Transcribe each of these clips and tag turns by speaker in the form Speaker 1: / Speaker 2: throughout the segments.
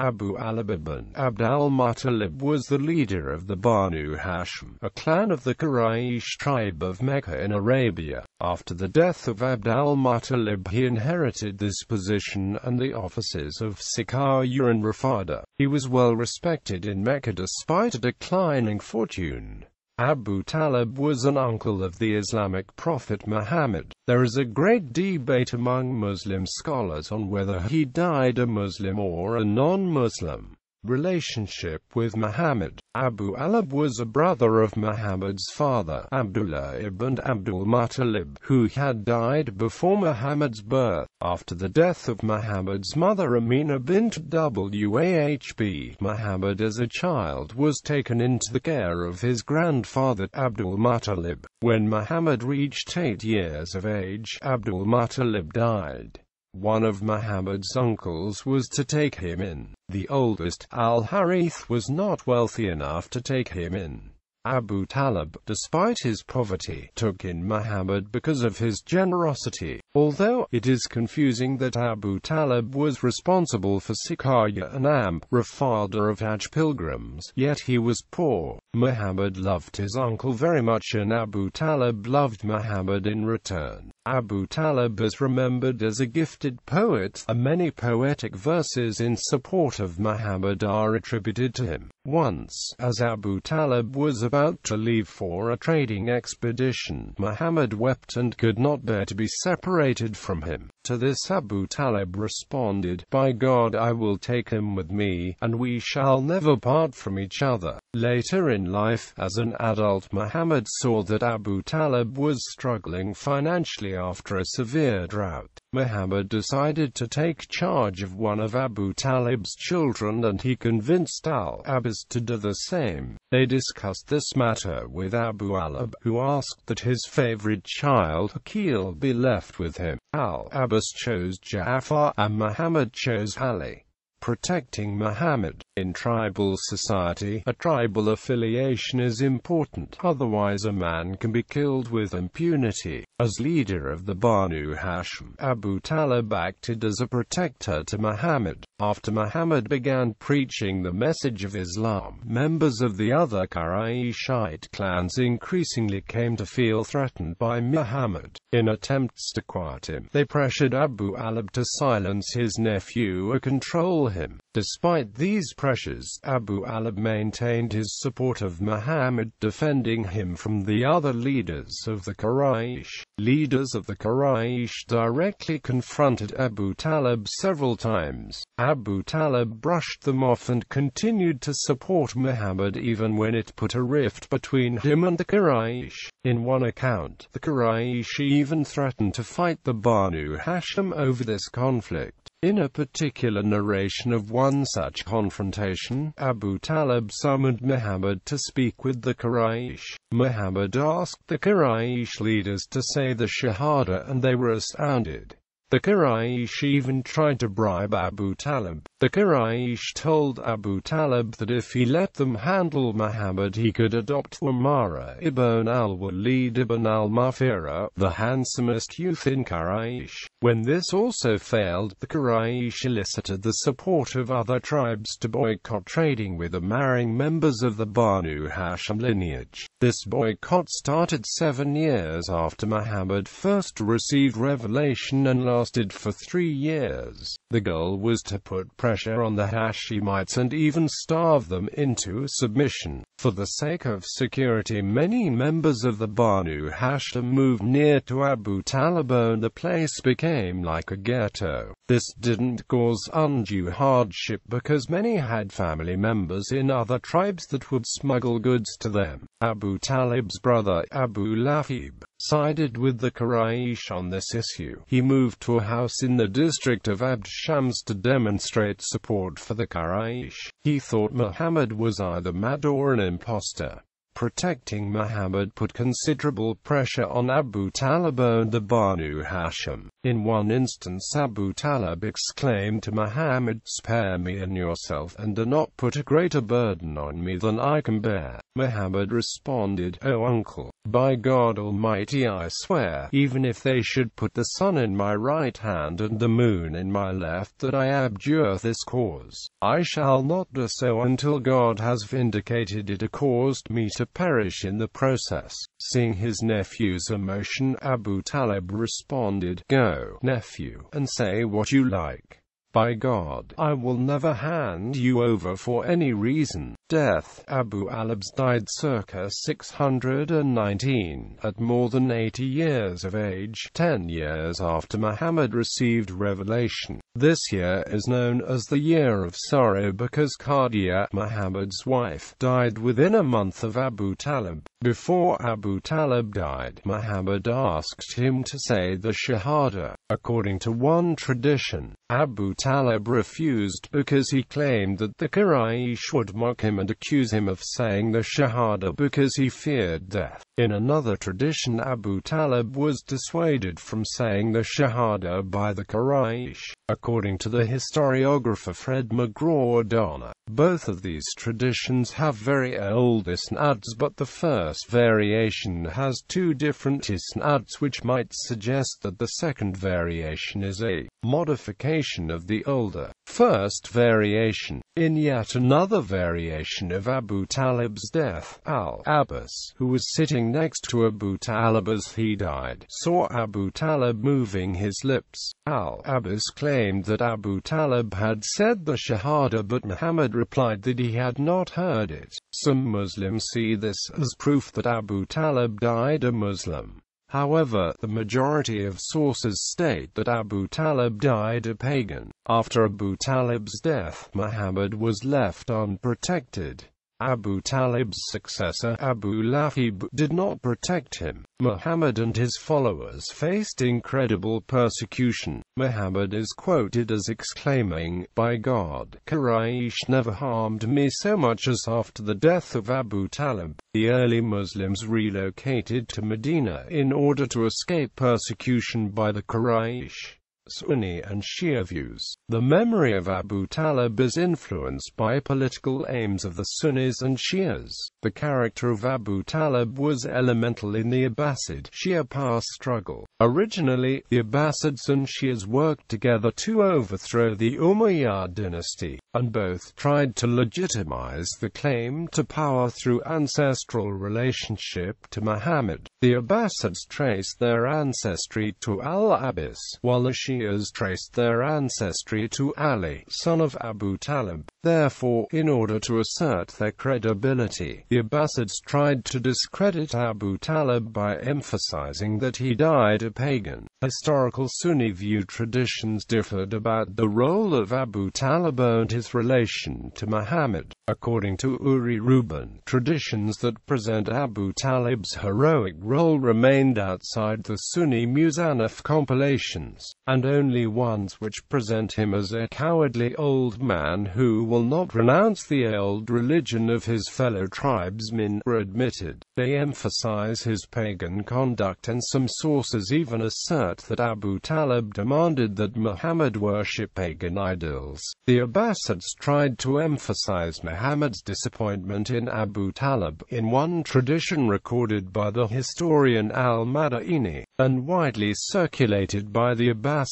Speaker 1: Abu Talib ibn Abd al-Muttalib was the leader of the Banu Hashim, a clan of the Quraysh tribe of Mecca in Arabia. After the death of Abd al-Muttalib, he inherited this position and the offices of siqaya and rifada. He was well respected in Mecca despite a declining fortune. Abu Talib was an uncle of the Islamic prophet Muhammad. There is a great debate among Muslim scholars on whether he died a Muslim or a non-Muslim. Relationship with Muhammad. Abu Talib was a brother of Muhammad's father, Abdullah ibn al-Muttalib, who had died before Muhammad's birth. After the death of Muhammad's mother Amina bint Wahb, Muhammad as a child was taken into the care of his grandfather, Abdul Muttalib. When Muhammad reached 8 years of age, Abdul Muttalib died. One of Muhammad's uncles was to take him in. The oldest, al-Harith, was not wealthy enough to take him in. Abu Talib, despite his poverty, took in Muhammad because of his generosity. Although it is confusing that Abu Talib was responsible for siqaya and rifada of Hajj pilgrims, yet he was poor. Muhammad loved his uncle very much and Abu Talib loved Muhammad in return. Abu Talib is remembered as a gifted poet, and many poetic verses in support of Muhammad are attributed to him. Once, as Abu Talib was about to leave for a trading expedition, Muhammad wept and could not bear to be separated from him. To this Abu Talib responded, "By God, I will take him with me, and we shall never part from each other." Later in life, as an adult, Muhammad saw that Abu Talib was struggling financially after a severe drought. Muhammad decided to take charge of one of Abu Talib's children and he convinced al-Abbas to do the same. They discussed this matter with Abu Talib, who asked that his favorite child, Aqil, be left with him. Al-Abbas chose Ja'far, and Muhammad chose Ali. Protecting Muhammad. In tribal society, a tribal affiliation is important, otherwise a man can be killed with impunity. As leader of the Banu Hashim, Abu Talib acted as a protector to Muhammad. After Muhammad began preaching the message of Islam, members of the other Qurayshite clans increasingly came to feel threatened by Muhammad. In attempts to quiet him, they pressured Abu Talib to silence his nephew or control him. Despite these pressures, Abu Talib maintained his support of Muhammad, defending him from the other leaders of the Quraysh. Leaders of the Quraysh directly confronted Abu Talib several times. Abu Talib brushed them off and continued to support Muhammad even when it put a rift between him and the Quraysh. In one account, the Quraysh even threatened to fight the Banu Hashim over this conflict. In a particular narration of one such confrontation, Abu Talib summoned Muhammad to speak with the Quraysh. Muhammad asked the Quraysh leaders to say the Shahada and they were astounded. The Quraysh even tried to bribe Abu Talib. The Quraysh told Abu Talib that if he let them handle Muhammad he could adopt Umara ibn al-Walid ibn al-Mughira, the handsomest youth in Quraysh. When this also failed, the Quraysh elicited the support of other tribes to boycott trading with the marrying members of the Banu Hashim lineage. This boycott started 7 years after Muhammad first received revelation and lasted for 3 years. The goal was to put pressure on the Hashemites and even starve them into submission. For the sake of security, many members of the Banu Hashim moved near to Abu Talib and the place became like a ghetto. This didn't cause undue hardship because many had family members in other tribes that would smuggle goods to them. Abu Talib's brother, Abu Lahab, sided with the Quraysh on this issue. He moved to a house in the district of Abd Shams to demonstrate support for the Quraysh. He thought Muhammad was either mad or an impostor. Protecting Muhammad put considerable pressure on Abu Talib and the Banu Hashim. In one instance, Abu Talib exclaimed to Muhammad, "Spare me and yourself, and do not put a greater burden on me than I can bear." Muhammad responded, "O uncle, By God Almighty I swear, even if they should put the sun in my right hand and the moon in my left, that I abjure this cause, I shall not do so until God has vindicated it or caused me to perish in the process. Seeing his nephew's emotion, Abu Talib responded, "Go, nephew, and say what you like. By God, I will never hand you over for any reason." Death. Abu Talib died circa 619, at more than 80 years of age, 10 years after Muhammad received revelation. This year is known as the Year of Sorrow because Khadija, Muhammad's wife, died within a month of Abu Talib. Before Abu Talib died, Muhammad asked him to say the Shahada. According to one tradition, Abu Talib refused because he claimed that the Quraysh would mock him and accuse him of saying the Shahada because he feared death. In another tradition, Abu Talib was dissuaded from saying the Shahada by the Quraysh. According to the historiographer Fred McGraw-Donner, both of these traditions have very old isnads, but the first variation has two different isnads, which might suggest that the second variation is a modification of the older first variation. In yet another variation of Abu Talib's death, Al-Abbas, who was sitting next to Abu Talib as he died, saw Abu Talib moving his lips. Al-Abbas claimed that Abu Talib had said the Shahada, but Muhammad replied that he had not heard it. Some Muslims see this as proof that Abu Talib died a Muslim. However, the majority of sources state that Abu Talib died a pagan. After Abu Talib's death, Muhammad was left unprotected. Abu Talib's successor, Abu Lahab, did not protect him. Muhammad and his followers faced incredible persecution. Muhammad is quoted as exclaiming, "By God, Quraysh never harmed me so much as after the death of Abu Talib." The early Muslims relocated to Medina in order to escape persecution by the Quraysh. Sunni and Shia views. The memory of Abu Talib is influenced by political aims of the Sunnis and Shias. The character of Abu Talib was elemental in the Abbasid-Shia power struggle. Originally, the Abbasids and Shias worked together to overthrow the Umayyad dynasty, and both tried to legitimize the claim to power through ancestral relationship to Muhammad. The Abbasids traced their ancestry to Al-Abbas, while the Shias traced their ancestry to Ali, son of Abu Talib. Therefore, in order to assert their credibility, the Abbasids tried to discredit Abu Talib by emphasizing that he died a pagan. Historical Sunni view traditions differed about the role of Abu Talib and his relation to Muhammad. According to Uri Rubin, traditions that present Abu Talib's heroic role remained outside the Sunni Musannaf compilations, and only ones which present him as a cowardly old man who will not renounce the old religion of his fellow tribesmen were admitted. They emphasize his pagan conduct, and some sources even assert that Abu Talib demanded that Muhammad worship pagan idols. The Abbasids tried to emphasize Muhammad's disappointment in Abu Talib. In one tradition recorded by the historian al-Madaini, and widely circulated by the Abbasids,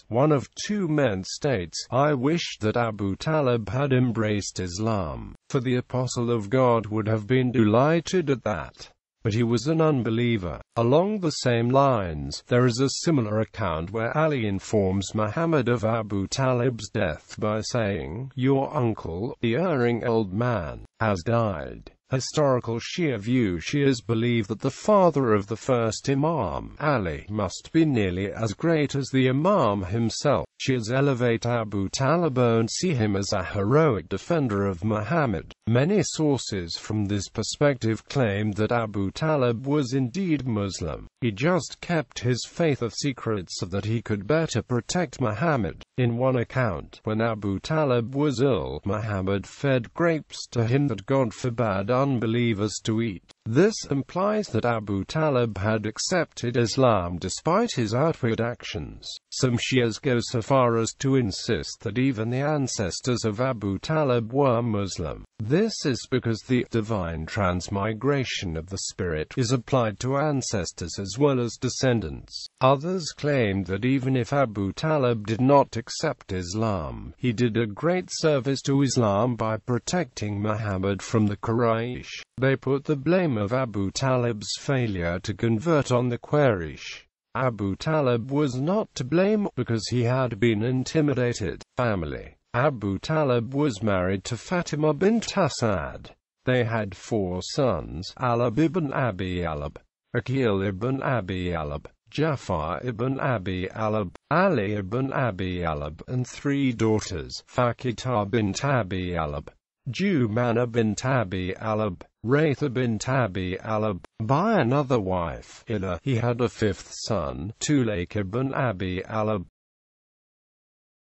Speaker 1: one of two men states, "I wished that Abu Talib had embraced Islam, for the apostle of God would have been delighted at that. But he was an unbeliever." Along the same lines, there is a similar account where Ali informs Muhammad of Abu Talib's death by saying, "Your uncle, the erring old man, has died." Historical Shia view. Shias believe that the father of the first Imam, Ali, must be nearly as great as the Imam himself. Shias elevate Abu Talib and see him as a heroic defender of Muhammad. Many sources from this perspective claim that Abu Talib was indeed Muslim. He just kept his faith a secret so that he could better protect Muhammad. In one account, when Abu Talib was ill, Muhammad fed grapes to him that God forbade unbelievers to eat. This implies that Abu Talib had accepted Islam despite his outward actions. Some Shias go so far as to insist that even the ancestors of Abu Talib were Muslim. This is because the divine transmigration of the spirit is applied to ancestors as well as descendants. Others claim that even if Abu Talib did not accept Islam, he did a great service to Islam by protecting Muhammad from the Quraysh. They put the blame of Abu Talib's failure to convert on the Quraysh. Abu Talib was not to blame, because he had been intimidated. Family. Abu Talib was married to Fatima bint Asad. They had 4 sons: Talib ibn Abi Talib, Aqil ibn Abi Talib, Jafar ibn Abi Talib, Ali ibn Abi Talib, and 3 daughters: Fakhita bint Abi Talib, Jumana bint Abi Talib, Raitha bint Abi Talib. By another wife, Ila, he had a 5th son, Tulaik ibn Abi Talib.